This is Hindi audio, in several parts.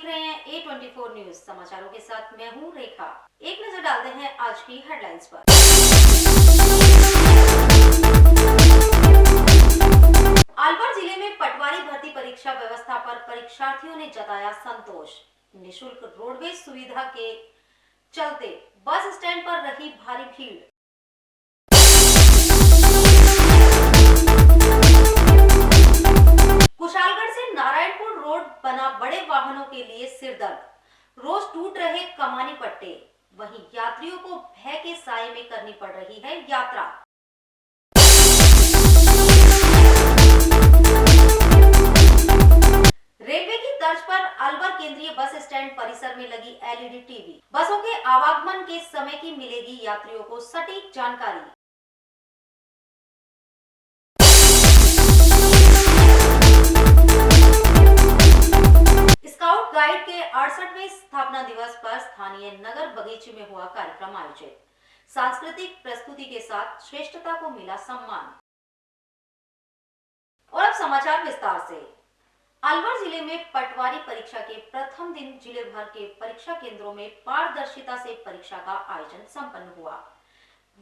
रहे हैं A24 न्यूज समाचारों के साथ मैं हूं रेखा। एक नजर डालते हैं आज की हेडलाइंस पर। अलवर जिले में पटवारी भर्ती परीक्षा व्यवस्था पर परीक्षार्थियों ने जताया संतोष। निशुल्क रोडवेज सुविधा के चलते बस स्टैंड पर रही भारी भीड़। कुशालगढ़ से नारायणपुर रोड बना बड़े वाहनों के लिए सिरदर्द। रोज टूट रहे कमानी पट्टे, वहीं यात्रियों को भय के साए में करनी पड़ रही है यात्रा। रेलवे की तर्ज पर अलवर केंद्रीय बस स्टैंड परिसर में लगी एलईडी टीवी। बसों के आवागमन के समय की मिलेगी यात्रियों को सटीक जानकारी। स्काउट गाइड के 68वें स्थापना दिवस पर स्थानीय नगर बगीचे में हुआ कार्यक्रम आयोजित। सांस्कृतिक प्रस्तुति के साथ श्रेष्ठता को मिला सम्मान। और अब समाचार विस्तार से। अलवर जिले में पटवारी परीक्षा के प्रथम दिन जिले भर के परीक्षा केंद्रों में पारदर्शिता से परीक्षा का आयोजन संपन्न हुआ।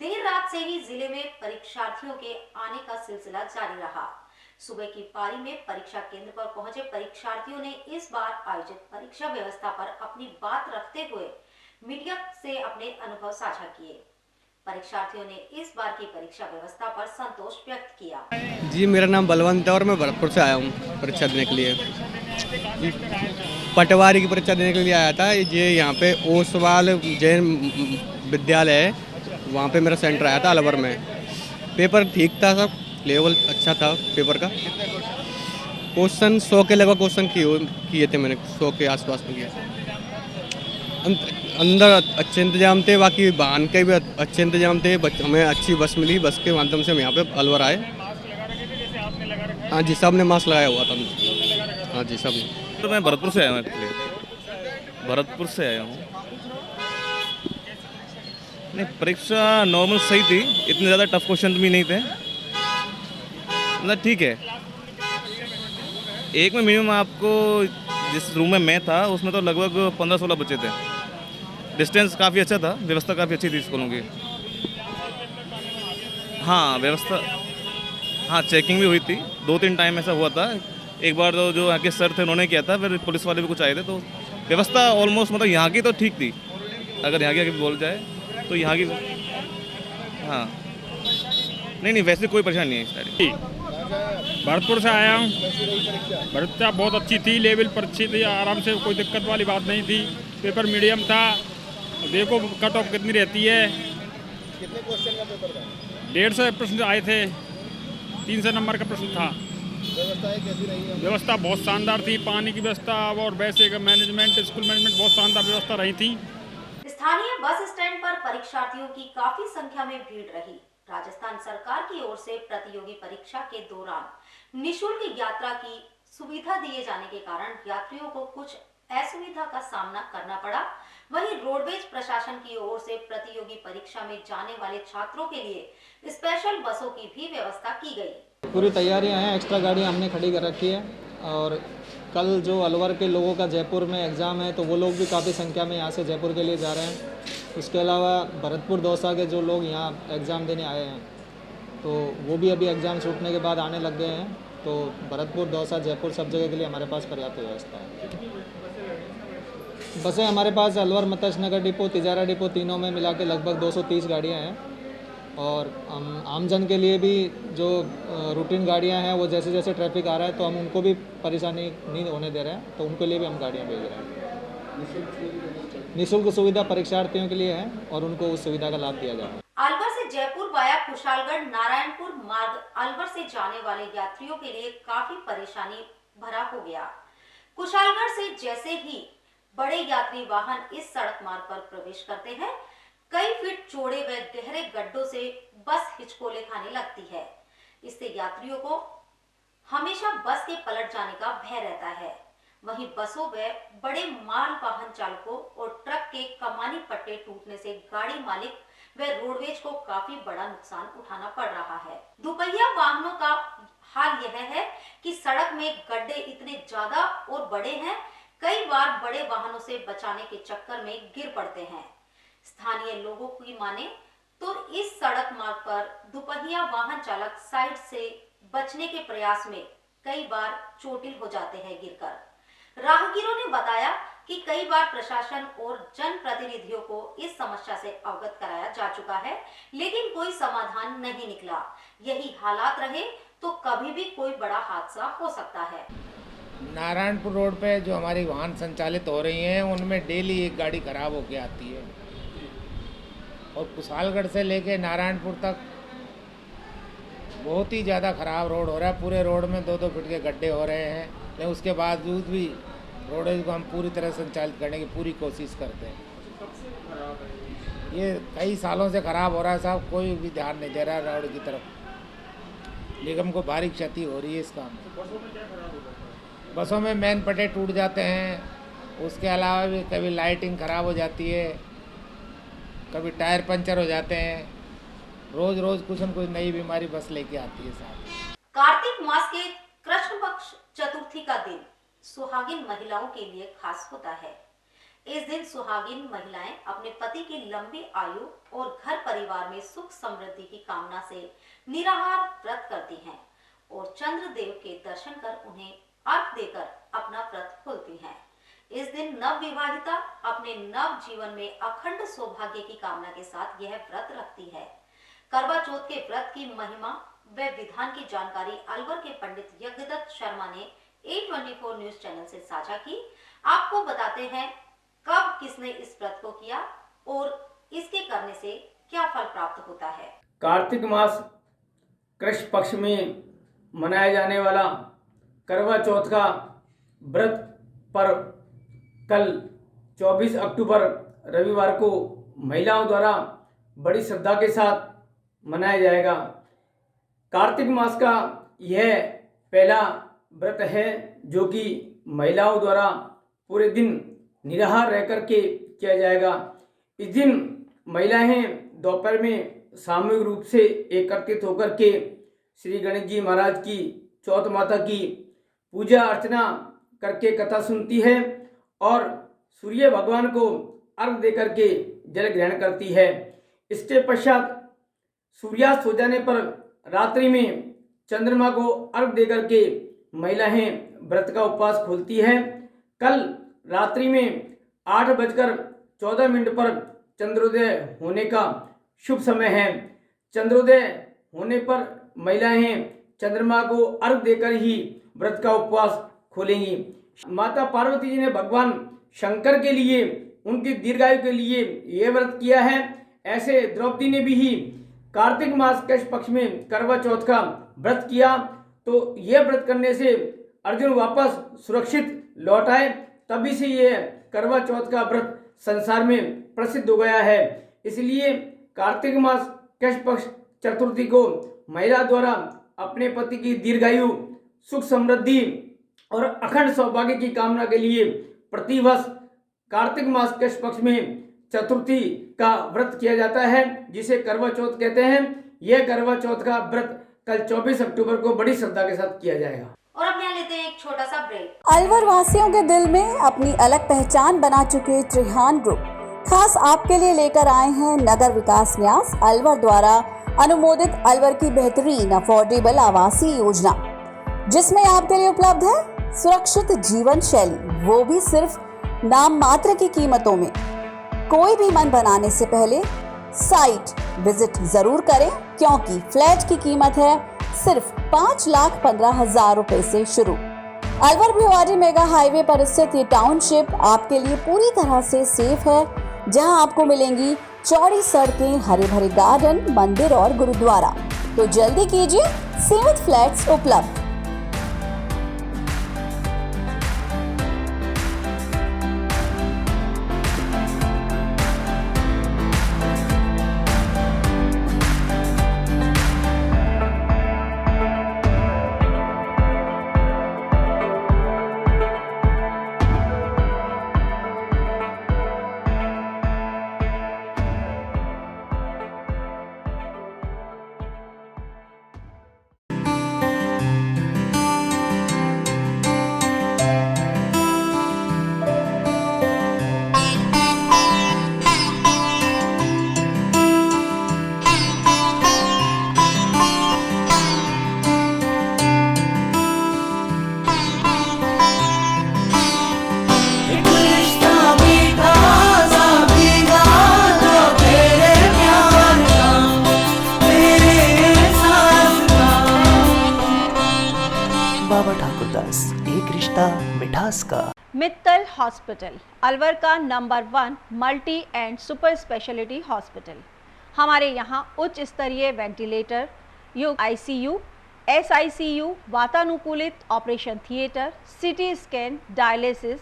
देर रात से ही जिले में परीक्षार्थियों के आने का सिलसिला जारी रहा। सुबह की पारी में परीक्षा केंद्र पर पहुंचे परीक्षार्थियों ने इस बार आयोजित परीक्षा व्यवस्था पर अपनी बात रखते हुए मीडिया से अपने अनुभव साझा किए। परीक्षार्थियों ने इस बार की परीक्षा व्यवस्था पर संतोष व्यक्त किया। जी, मेरा नाम बलवंत है और मैं भरतपुर से आया हूँ परीक्षा देने के लिए। पटवारी की परीक्षा देने के लिए आया था। ये यहाँ पे ओसवाल जैन विद्यालय है, वहाँ पे मेरा सेंटर आया था अलवर में। पेपर ठीक था, सब लेवल अच्छा था पेपर का। क्वेश्चन 100 के लगभग क्वेश्चन किए थे मैंने, 100 के आसपास में किए। अंदर अच्छे इंतजाम थे, बाकी वाहन के भी अच्छे इंतजाम थे। हमें अच्छी बस मिली, बस के माध्यम से हम यहाँ पे अलवर आए। हाँ जी, सब ने मास्क लगाया हुआ था। हाँ जी, सब ने। तो मैं भरतपुर से आया हूँ, एक्चुअली भरतपुर से आया हूँ। नहीं, परीक्षा नॉर्मल सही थी, इतने ज़्यादा टफ क्वेश्चन भी नहीं थे, मतलब ठीक है। एक में मिनिमम आपको, जिस रूम में मैं था उसमें तो लगभग 15-16 बच्चे थे। डिस्टेंस काफ़ी अच्छा था, व्यवस्था काफ़ी अच्छी थी स्कूलों की। हाँ, व्यवस्था, हाँ चेकिंग भी हुई थी, 2-3 टाइम ऐसा हुआ था। एक बार तो जो यहाँ के सर थे उन्होंने किया था, फिर पुलिस वाले भी कुछ आए थे। तो व्यवस्था ऑलमोस्ट मतलब यहाँ की तो ठीक थी, अगर यहाँ की बोल जाए तो यहाँ की। हाँ नहीं, वैसे कोई परेशानी नहीं है इस टाइम। भरतपुर से आया हूँ। परीक्षा बहुत अच्छी थी, लेवल पर अच्छी थी, आराम से, कोई दिक्कत वाली बात नहीं थी। पेपर मीडियम था। देखो कट ऑफ कितनी रहती है। कितने क्वेश्चन का पेपर था? 150 प्रश्न आए थे, 300 नंबर का प्रश्न था। व्यवस्थाएं कैसी रही है? व्यवस्था बहुत शानदार थी, पानी की व्यवस्था और वैसे मैनेजमेंट, स्कूल मैनेजमेंट, बहुत शानदार व्यवस्था रही थी। स्थानीय बस स्टैंड पर परीक्षार्थियों की काफी संख्या में भीड़ रही। राजस्थान सरकार की ओर से प्रतियोगी परीक्षा के दौरान निशुल्क यात्रा की सुविधा दिए जाने के कारण यात्रियों को कुछ असुविधा का सामना करना पड़ा। वहीं रोडवेज प्रशासन की ओर से प्रतियोगी परीक्षा में जाने वाले छात्रों के लिए स्पेशल बसों की भी व्यवस्था की गई। पूरी तैयारियां हैं, एक्स्ट्रा गाड़ियां हमने खड़ी कर रखी है। और कल जो अलवर के लोगों का जयपुर में एग्ज़ाम है, तो वो लोग भी काफ़ी संख्या में यहाँ से जयपुर के लिए जा रहे हैं। उसके अलावा भरतपुर दौसा के जो लोग यहाँ एग्ज़ाम देने आए हैं, तो वो भी अभी एग्ज़ाम छूटने के बाद आने लग गए हैं। तो भरतपुर, दौसा, जयपुर सब जगह के लिए हमारे पास पर्याप्त व्यवस्था है। बसें हमारे पास अलवर मत्स्य नगर डिपो, तिजारा डिपो, तीनों में मिला के लगभग 230 गाड़ियाँ हैं। और हम आमजन के लिए भी जो रूटीन गाड़ियां हैं, वो जैसे जैसे ट्रैफिक आ रहा है तो हम उनको भी परेशानी नहीं होने दे रहे हैं, तो उनके लिए भी हम गाड़ियां भेज रहे हैं। निःशुल्क सुविधा परीक्षार्थियों के लिए है और उनको उस सुविधा का लाभ दिया जाए। अलवर से जयपुर वाया कुशालगढ़ नारायणपुर मार्ग अलवर से जाने वाले यात्रियों के लिए काफी परेशानी भरा हो गया। कुशालगढ़ से जैसे ही बड़े यात्री वाहन इस सड़क मार्ग पर प्रवेश करते हैं, कई फीट चौड़े व गहरे गड्ढों से बस हिचकोले खाने लगती है। इससे यात्रियों को हमेशा बस के पलट जाने का भय रहता है। वहीं बसों व बड़े माल वाहन चालकों और ट्रक के कमानी पट्टे टूटने से गाड़ी मालिक व रोडवेज को काफी बड़ा नुकसान उठाना पड़ रहा है। दुपहिया वाहनों का हाल यह है कि सड़क में गड्ढे इतने ज्यादा और बड़े हैं, कई बार बड़े वाहनों से बचाने के चक्कर में गिर पड़ते हैं। स्थानीय लोगों की माने तो इस सड़क मार्ग पर दुपहिया वाहन चालक साइड से बचने के प्रयास में कई बार चोटिल हो जाते हैं गिरकर। राहगीरों ने बताया कि कई बार प्रशासन और जनप्रतिनिधियों को इस समस्या से अवगत कराया जा चुका है, लेकिन कोई समाधान नहीं निकला। यही हालात रहे तो कभी भी कोई बड़ा हादसा हो सकता है। नारायणपुर रोड पे जो हमारी वाहन संचालित हो रही हैं उनमें डेली एक गाड़ी खराब होके आती है और कुशालगढ़ से लेके नारायणपुर तक बहुत ही ज़्यादा ख़राब रोड हो रहा है। पूरे रोड में 2-2 फीट के गड्ढे हो रहे हैं, लेकिन उसके बावजूद भी रोडेज को हम पूरी तरह संचालित करने की पूरी कोशिश करते हैं। ये कई सालों से ख़राब हो रहा है साहब, कोई भी ध्यान नहीं दे रहा है रोड की तरफ। निगम को भारी क्षति हो रही है इस काम में। बसों में मेन पट्टे टूट जाते हैं, उसके अलावा भी कभी लाइटिंग ख़राब हो जाती है, कभी टायर पंचर हो जाते हैं। रोज़ रोज़ कुछ न कुछ नई बीमारी बस लेके आती है साहब। कार्तिक मास के कृष्ण पक्ष चतुर्थी का दिन सुहागिन महिलाओं के लिए खास होता है। इस दिन सुहागिन महिलाएं अपने पति की लंबी आयु और घर परिवार में सुख समृद्धि की कामना से निराहार व्रत करती हैं और चंद्र देव के दर्शन कर उन्हें अर्घ देकर अपना व्रत खोलती हैं। इस दिन नव विवाहिता अपने नव जीवन में अखंड सौभाग्य की कामना के साथ यह व्रत रखती है। करवा चौथ के व्रत की महिमा व विधान की जानकारी अलवर के पंडित यज्ञदत्त शर्मा ने A24 न्यूज चैनल से साझा की। आपको बताते हैं कब किसने इस व्रत को किया और इसके करने से क्या फल प्राप्त होता है। कार्तिक मास कृष्ण पक्ष में मनाया जाने वाला करवा चौथ का व्रत पर कल 24 अक्टूबर रविवार को महिलाओं द्वारा बड़ी श्रद्धा के साथ मनाया जाएगा। कार्तिक मास का यह पहला व्रत है जो कि महिलाओं द्वारा पूरे दिन निराहार रह कर के किया जाएगा। इस दिन महिलाएं दोपहर में सामूहिक रूप से एकत्रित होकर के श्री गणेश जी महाराज की चौथ माता की पूजा अर्चना करके कथा सुनती है और सूर्य भगवान को अर्घ देकर के जल ग्रहण करती है। इसके पश्चात सूर्यास्त हो जाने पर रात्रि में चंद्रमा को अर्घ देकर के महिलाएं व्रत का उपवास खोलती है। कल रात्रि में 8:14 पर चंद्रोदय होने का शुभ समय है। चंद्रोदय होने पर महिलाएं चंद्रमा को अर्घ देकर ही व्रत का उपवास खोलेंगी। माता पार्वती जी ने भगवान शंकर के लिए, उनकी दीर्घायु के लिए यह व्रत किया है। ऐसे द्रौपदी ने भी ही कार्तिक मास कृष्ण पक्ष में करवा चौथ का व्रत किया, तो यह व्रत करने से अर्जुन वापस सुरक्षित लौट आए। तभी से यह करवा चौथ का व्रत संसार में प्रसिद्ध हो गया है। इसलिए कार्तिक मास कृष्ण पक्ष चतुर्थी को महिला द्वारा अपने पति की दीर्घायु, सुख समृद्धि और अखंड सौभाग्य की कामना के लिए प्रतिवर्ष कार्तिक मास कृष्ण पक्ष में चतुर्थी का व्रत किया जाता है, जिसे करवा चौथ कहते हैं। यह करवा चौथ का व्रत कल 24 अक्टूबर को बड़ी श्रद्धा के साथ किया जाएगा। और अब यहाँ लेते हैं एक छोटा सा ब्रेक। अलवर वासियों के दिल में अपनी अलग पहचान बना चुके त्रिहान ग्रुप खास आपके लिए लेकर आए हैं नगर विकास न्यास अलवर द्वारा अनुमोदित अलवर की बेहतरीन अफोर्डेबल आवासीय योजना, जिसमें आपके लिए उपलब्ध है सुरक्षित जीवन शैली, वो भी सिर्फ नाम मात्र की कीमतों में। कोई भी मन बनाने से पहले साइट विजिट जरूर करें, क्योंकि फ्लैट की कीमत है सिर्फ 5,15,000 रुपए से शुरू। अलवर भिवाड़ी मेगा हाईवे पर स्थित ये टाउनशिप आपके लिए पूरी तरह से सेफ है, जहां आपको मिलेंगी चौड़ी सड़कें, हरे भरे गार्डन, मंदिर और गुरुद्वारा। तो जल्दी कीजिए, सीमित फ्लैट्स उपलब्ध। इतिहास का। मित्तल हॉस्पिटल अलवर का नंबर 1 multi and super speciality hospital. हमारे यहाँ उच्च स्तरीय वेंटिलेटर युक्त ICU, SICU, वातानुकूलित operation theatre, CT scan, dialysis,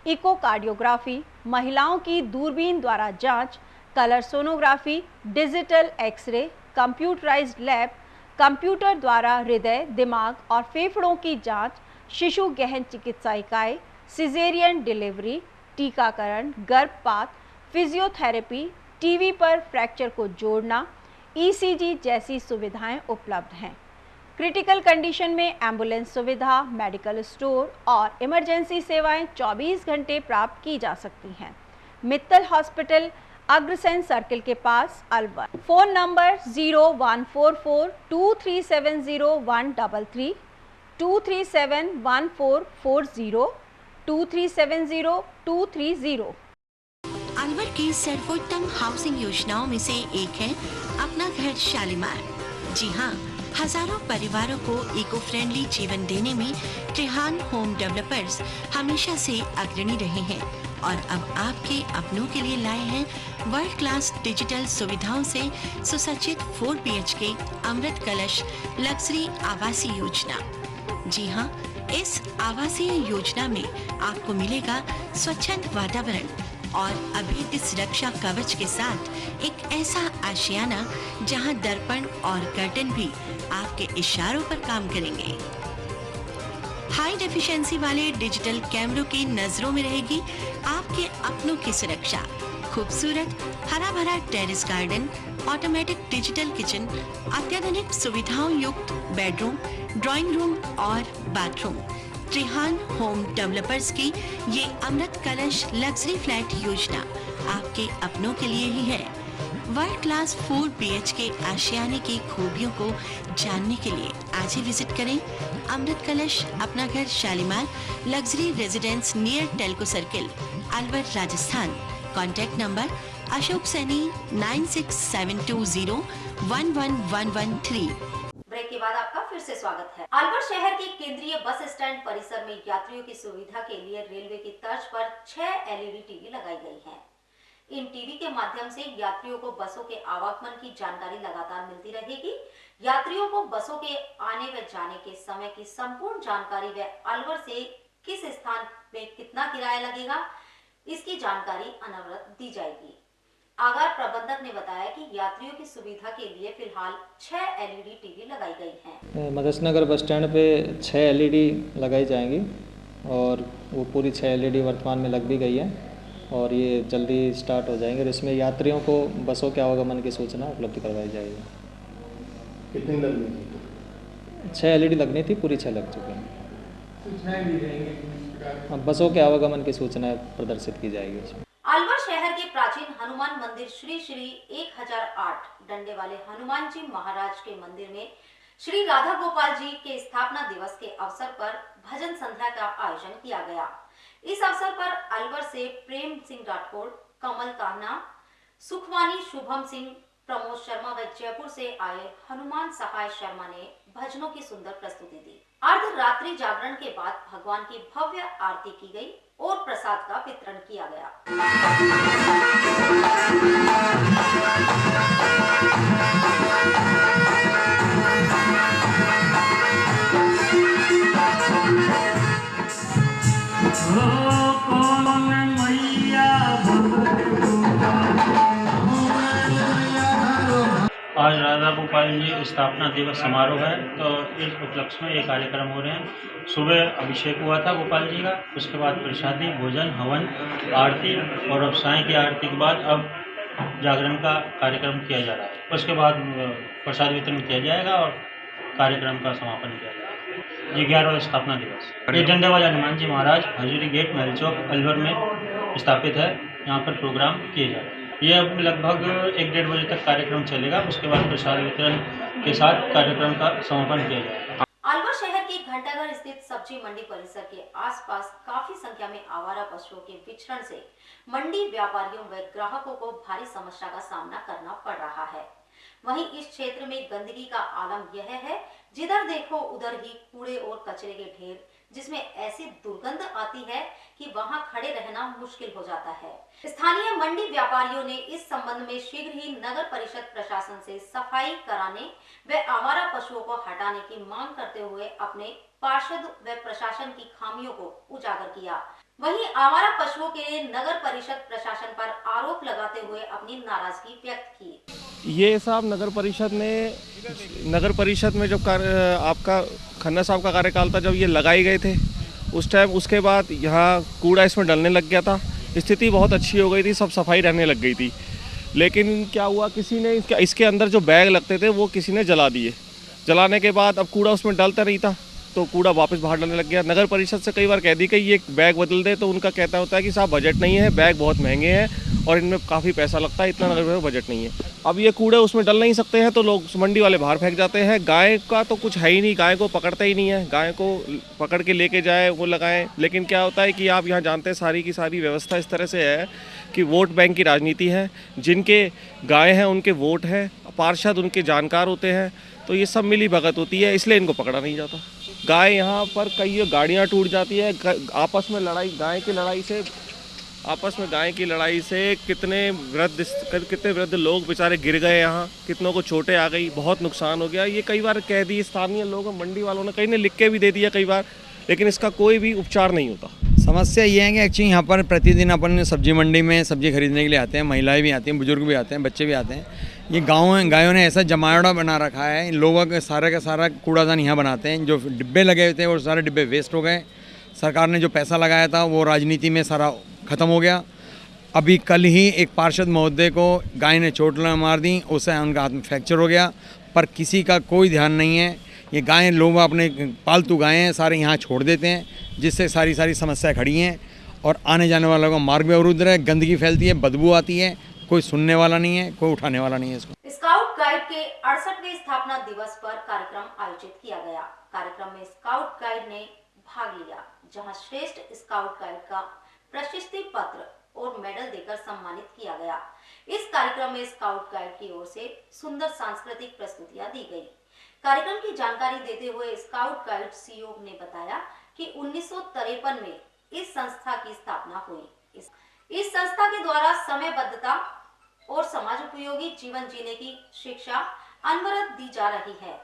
echocardiography, महिलाओं की दूरबीन द्वारा जांच, colour sonography, digital x-ray, computerised lab, computer द्वारा हृदय, दिमाग और फेफड़ों की जांच, शिशु गहन चिकित्सा इकाई, सिजेरियन डिलीवरी, टीकाकरण, गर्भपात, फिजियोथेरेपी, टीवी पर फ्रैक्चर को जोड़ना, ECG जैसी सुविधाएं उपलब्ध हैं। क्रिटिकल कंडीशन में एम्बुलेंस सुविधा, मेडिकल स्टोर और इमरजेंसी सेवाएं 24 घंटे प्राप्त की जा सकती हैं। मित्तल हॉस्पिटल अग्रसेन सर्किल के पास अलवर। फ़ोन नंबर 01442370 23714440 2370 अलवर की सर्वोत्तम हाउसिंग योजनाओं में से एक है अपना घर शालीमार। जी हाँ, हजारों परिवारों को इको फ्रेंडली जीवन देने में त्रिहान होम डेवलपर्स हमेशा से अग्रणी रहे हैं और अब आपके अपनों के लिए लाए हैं वर्ल्ड क्लास डिजिटल सुविधाओं से सुसज्जित 4 BHK अमृत कलश लग्जरी आवासीय योजना। जी हाँ, इस आवासीय योजना में आपको मिलेगा स्वच्छंद वातावरण और अभेद्य सुरक्षा कवच के साथ एक ऐसा आशियाना जहां दर्पण और कर्टन भी आपके इशारों पर काम करेंगे। हाई डेफिशिएंसी वाले डिजिटल कैमरों की नजरों में रहेगी आपके अपनों की सुरक्षा। खूबसूरत हरा भरा terrace garden, automatic digital kitchen, अत्याधुनिक सुविधाओं युक्त बेडरूम, ड्राइंग रूम और बाथरूम। त्रिहान होम डेवलपर्स की ये अमृत कलश लग्जरी फ्लैट योजना आपके अपनों के लिए ही है। वर्ल्ड क्लास 4 BHK आशियाने की खूबियों को जानने के लिए आज ही विजिट करें अमृत Kalash Apna Ghar Shalimar luxury residence near Telco circle Alwar Rajasthan. Contact number Ashok Saini 9672011113। Break के बाद आपका फिर से स्वागत है। अलवर शहर के केंद्रीय बस स्टैंड परिसर में यात्रियों की सुविधा के लिए रेलवे की तर्ज पर 6 LED टीवी लगाई गई हैं। इन टीवी के माध्यम से यात्रियों को बसों के आवागमन की जानकारी लगातार मिलती रहेगी। यात्रियों को बसों के आने व जाने के समय की संपूर्ण जानकारी व अलवर से किस स्थान में कितना किराया लगेगा, इसकी जानकारी अनवरत दी जाएगी। आगार प्रबंधक ने बताया कि यात्रियों की सुविधा के लिए फिलहाल 6 LED टीवी लगाई गई हैं। मगजनगर बस स्टैंड पे 6 LED लगाई जाएंगी और वो पूरी 6 LED वर्तमान में लग भी गई है और ये जल्दी स्टार्ट हो जाएंगे और इसमें यात्रियों को बसों के आवागमन की सूचना उपलब्ध करवाई जाएगी। कितनी लगनी थी? 6 LED लगनी थी, पूरी 6 लग चुकी हैं। सूचनाएं दी जाएंगी बसों के आवागमन की सूचनाएं प्रदर्शित की जाएगी उसमें। अलवर शहर के प्राचीन हनुमान मंदिर श्री 1008 डंडे वाले हनुमान जी महाराज के मंदिर में श्री राधा गोपाल जी के स्थापना दिवस के अवसर पर भजन संध्या का आयोजन किया गया। इस अवसर पर अलवर से प्रेम सिंह राठौड़, कमल कान्हा, सुखवानी, शुभम सिंह, प्रमोद शर्मा व जयपुर से आए हनुमान सहाय शर्मा ने भजनों की सुंदर प्रस्तुति दी। अर्धरात्रि जागरण के बाद भगवान की भव्य आरती की गई और प्रसाद का वितरण किया गया। आज राधा गोपाल जी स्थापना दिवस समारोह है, तो इस उपलक्ष्य में ये कार्यक्रम हो रहे हैं। सुबह अभिषेक हुआ था गोपाल जी का, उसके बाद प्रसादी, भोजन, हवन, आरती और अब साय की आरती के बाद अब जागरण का कार्यक्रम किया जा रहा है। उसके बाद प्रसाद वितरण किया जाएगा और कार्यक्रम का समापन किया जाएगा। ये 11वां स्थापना दिवस। ये डंडे वाले हनुमान जी महाराज हजूरी गेट महल चौक अलवर में स्थापित है। यहाँ पर प्रोग्राम किए जा रहे हैं। ये अब लगभग 1-1.5 बजे तक कार्यक्रम चलेगा। उसके बाद प्रसाद वितरण के साथ कार्यक्रम का समापन किया जाएगा। अलवर शहर के घंटाघर स्थित सब्जी मंडी परिसर के आसपास काफी संख्या में आवारा पशुओं के विचरण से मंडी व्यापारियों व ग्राहकों को भारी समस्या का सामना करना पड़ रहा है। वहीं इस क्षेत्र में गंदगी का आलम यह है, जिधर देखो उधर ही कूड़े और कचरे के ढेर जिसमें ऐसी दुर्गंध आती है कि वहां खड़े रहना मुश्किल हो जाता है। स्थानीय मंडी व्यापारियों ने इस संबंध में शीघ्र ही नगर परिषद प्रशासन से सफाई कराने व आवारा पशुओं को हटाने की मांग करते हुए अपने पार्षद व प्रशासन की खामियों को उजागर किया। वहीं आवारा पशुओं के लिए नगर परिषद प्रशासन पर आरोप लगाते हुए अपनी नाराजगी व्यक्त की। ये साहब नगर परिषद में जब आपका खन्ना साहब का कार्यकाल था, जब ये लगाए गए थे उस टाइम, उसके बाद यहाँ कूड़ा इसमें डलने लग गया था, स्थिति बहुत अच्छी हो गई थी, सब सफाई रहने लग गई थी। लेकिन क्या हुआ, किसी ने इसके अंदर जो बैग लगते थे वो किसी ने जला दिए। जलाने के बाद अब कूड़ा उसमें डलता नहीं था तो कूड़ा वापस बाहर डालने लग गया। नगर परिषद से कई बार कह दी कि ये बैग बदल दे, तो उनका कहता होता है कि साहब बजट नहीं है, बैग बहुत महंगे हैं और इनमें काफ़ी पैसा लगता है, इतना नगर में बजट नहीं है। अब ये कूड़े उसमें डल नहीं सकते हैं तो लोग मंडी वाले बाहर फेंक जाते हैं। गाय का तो कुछ है ही नहीं, गाय को पकड़ते ही नहीं है, गाय को पकड़ के लेके जाए वो लगाएं। लेकिन क्या होता है कि आप यहाँ जानते हैं सारी की सारी व्यवस्था इस तरह से है कि वोट बैंक की राजनीति है, जिनके गाय हैं उनके वोट हैं, पार्षद उनके जानकार होते हैं, तो ये सब मिली भगत होती है, इसलिए इनको पकड़ा नहीं जाता। गाय यहाँ पर कई गाड़ियाँ टूट जाती है, आपस में लड़ाई, गाय की लड़ाई से कितने वृद्ध लोग बेचारे गिर गए, यहाँ कितनों को चोटें आ गई, बहुत नुकसान हो गया। ये कई बार कह दी स्थानीय लोग, मंडी वालों ने, कई ने लिख के भी दे दिया कई बार, लेकिन इसका कोई भी उपचार नहीं होता। समस्या ये है कि एक्चुअली यहाँ पर प्रतिदिन अपन सब्जी मंडी में सब्जी खरीदने के लिए आते हैं, महिलाएं भी आती हैं, बुजुर्ग भी आते हैं, बच्चे भी आते हैं। ये गायों ने ऐसा जमावड़ा बना रखा है, इन लोगों का सारा कूड़ादान यहाँ बनाते हैं। जो डिब्बे लगे हुए थे वो सारे डिब्बे वेस्ट हो गए। सरकार ने जो पैसा लगाया था वो राजनीति में सारा ख़त्म हो गया। अभी कल ही एक पार्षद महोदय को गाय ने चोट मार दी, उससे उनका हाथ में फ्रैक्चर हो गया, पर किसी का कोई ध्यान नहीं है। ये गायें, लोग अपने पालतू गायें सारे यहाँ छोड़ देते हैं, जिससे सारी समस्याएं खड़ी हैं और आने जाने वालों का मार्ग भी अवरुद्ध है, गंदगी फैलती है, बदबू आती है, कोई सुनने वाला नहीं है, कोई उठाने वाला नहीं है इसको। स्काउट गाइड के 68वें स्थापना दिवस पर कार्यक्रम आयोजित किया गया। कार्यक्रम में स्काउट गाइड ने भाग लिया, जहां श्रेष्ठ स्काउट गाइड का प्रशस्ति पत्र और मेडल देकर सम्मानित किया गया। इस कार्यक्रम में स्काउट गाइड की ओर से सुंदर सांस्कृतिक प्रस्तुतियां दी गई। कार्यक्रम की जानकारी देते हुए स्काउट गाइड सीईओ ने बताया कि 1953 में इस संस्था की स्थापना हुई। इस संस्था के द्वारा समयबद्धता और समाज उपयोगी जीवन जीने की शिक्षा अनवरत दी जा रही है।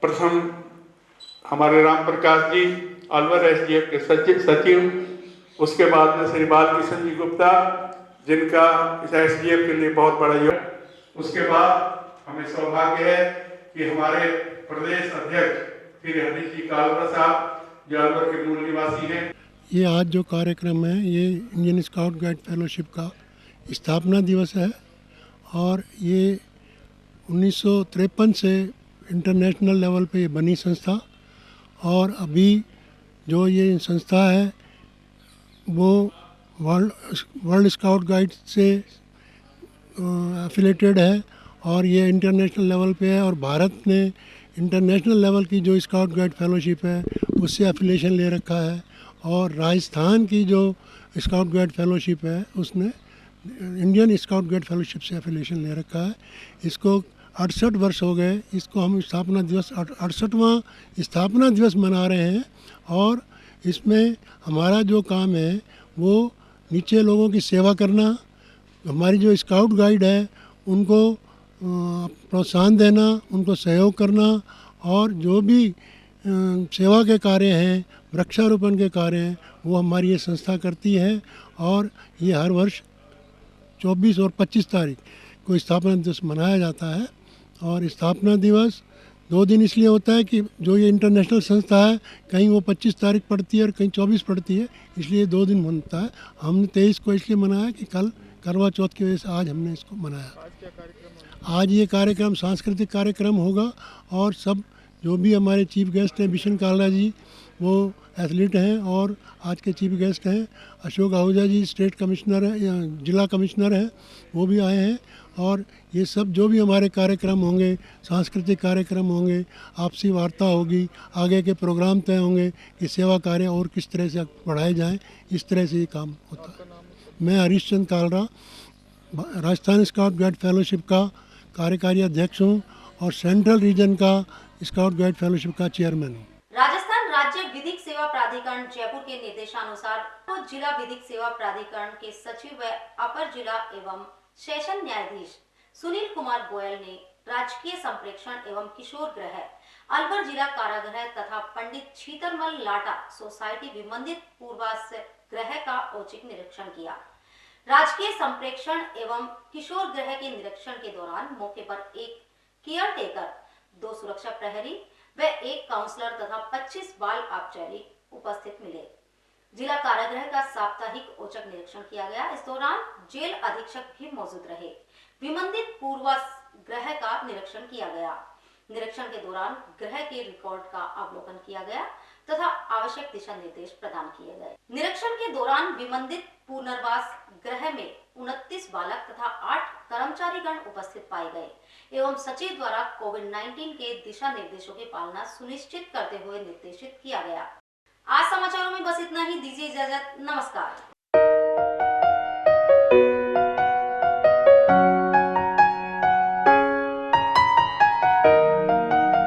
प्रथम हमारे राम प्रकाश जी अलवर एसडीएफ के सचिव, उसके बाद में श्री बाल किशन जी गुप्ता, जिनका इस एसडीएफ के लिए बहुत बड़ा योग। उसके बाद हमें सौभाग्य है कि हमारे प्रदेश अध्यक्ष श्री हरीश जी कालरा साहब, जो अलवर के मूल निवासी हैं। ये आज जो कार्यक्रम है ये इंडियन स्काउट गाइड फेलोशिप का स्थापना दिवस है और ये 1953 से इंटरनेशनल लेवल पे बनी संस्था, और अभी जो ये संस्था है वो वर्ल्ड स्काउट गाइड से एफिलेटेड है और ये इंटरनेशनल लेवल पे है। और भारत ने इंटरनेशनल लेवल की जो स्काउट गाइड फेलोशिप है उससे एफिलेशन ले रखा है, और राजस्थान की जो स्काउट गाइड फेलोशिप है उसने इंडियन स्काउट गाइड फेलोशिप से एफिलेशन ले रखा है। इसको 68 वर्ष हो गए, इसको हम स्थापना दिवस 68वां स्थापना दिवस मना रहे हैं। और इसमें हमारा जो काम है वो नीचे लोगों की सेवा करना, हमारी जो स्काउट गाइड है उनको प्रोत्साहन देना, उनको सहयोग करना, और जो भी सेवा के कार्य हैं, वृक्षारोपण के कार्य हैं, वो हमारी ये संस्था करती है। और ये हर वर्ष 24 और 25 तारीख को स्थापना दिवस मनाया जाता है। और स्थापना दिवस 2 दिन इसलिए होता है कि जो ये इंटरनेशनल संस्था है, कहीं वो 25 तारीख पड़ती है और कहीं 24 पड़ती है, इसलिए 2 दिन मनता है। हमने 23 को इसलिए मनाया कि कल करवा चौथ की वजह से आज हमने इसको मनाया। आज ये कार्यक्रम सांस्कृतिक कार्यक्रम होगा और सब जो भी हमारे चीफ गेस्ट हैं, बिशन काला जी वो एथलीट हैं और आज के चीफ गेस्ट हैं अशोक आहूजा जी, स्टेट कमिश्नर है, जिला कमिश्नर हैं, वो भी आए हैं। और ये सब जो भी हमारे कार्यक्रम होंगे, सांस्कृतिक कार्यक्रम होंगे, आपसी वार्ता होगी, आगे के प्रोग्राम तय होंगे कि सेवा कार्य और किस तरह से बढ़ाए जाएं, इस तरह से ये काम होता है। मैं Harish Chand Kalra, Rajasthan scout guide fellowship का कार्यकारी अध्यक्ष हूँ और सेंट्रल रीजन का स्काउट गाइड फेलोशिप का चेयरमैन हूँ। राजस्थान राज्य विधिक सेवा प्राधिकरण जयपुर के निर्देशानुसार तो जिला विधिक सेवा प्राधिकरण के सचिव व अपर जिला एवं सेशन न्यायाधीश सुनील कुमार गोयल ने राजकीय संप्रेक्षण एवं किशोर गृह, अलवर जिला कारागृह तथा पंडित छीतरमल लाटा सोसाइटी विमंदित पूर्वास गृह का औचक निरीक्षण किया। राजकीय संप्रेक्षण एवं किशोर गृह के निरीक्षण के दौरान मौके पर एक केयर टेकर, 2 सुरक्षा प्रहरी व 1 काउंसलर तथा 25 बाल अपचारी उपस्थित मिले। जिला कारागृह का साप्ताहिक औचक निरीक्षण किया गया। इस दौरान जेल अधीक्षक भी मौजूद रहे। विमंदित पूर्वास गृह का निरीक्षण किया गया। निरीक्षण के दौरान गृह के रिकॉर्ड का अवलोकन किया गया तथा आवश्यक दिशा निर्देश प्रदान किए गए। निरीक्षण के दौरान विमंदित पुनर्वास गृह में 29 बालक तथा 8 कर्मचारीगण उपस्थित पाए गए एवं सचिव द्वारा कोविड-19 के दिशा निर्देशों की पालना सुनिश्चित करते हुए निर्देशित किया गया। आज समाचारों में बस इतना ही। दीजिए इजाजत। नमस्कार।